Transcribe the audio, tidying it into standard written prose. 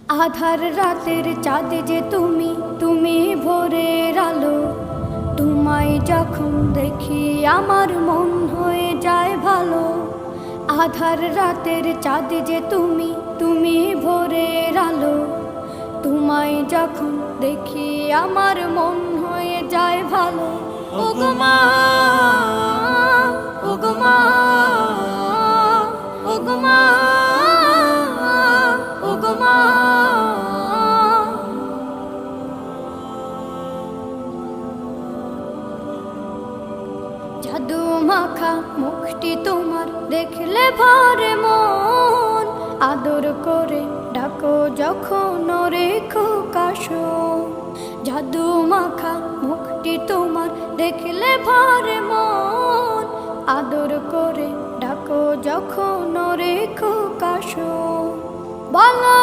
আধার রাতের চাঁদ যে তুমি, তুমি ভোরের আলো। তোমায় যখন দেখি আমার মন হয়ে যায় ভালো। আধার রাতের চাঁদ যে তুমি, তুমি ভোরের আলো। তোমায় যখন দেখি আমার মন হয়ে যায় ভালো। ওগো মা, ওগো মা, ওগো মা, ওগো মা। জাদু মাখা মুখটি তোমার দেখলে ভরে মন। আদর করে ডাকো যখন রেখো কাশো। জাদু মাখা মুখটি তোমার দেখলে ভরে মন। আদর করে ডাকো যখন রেখো কাশো। বলো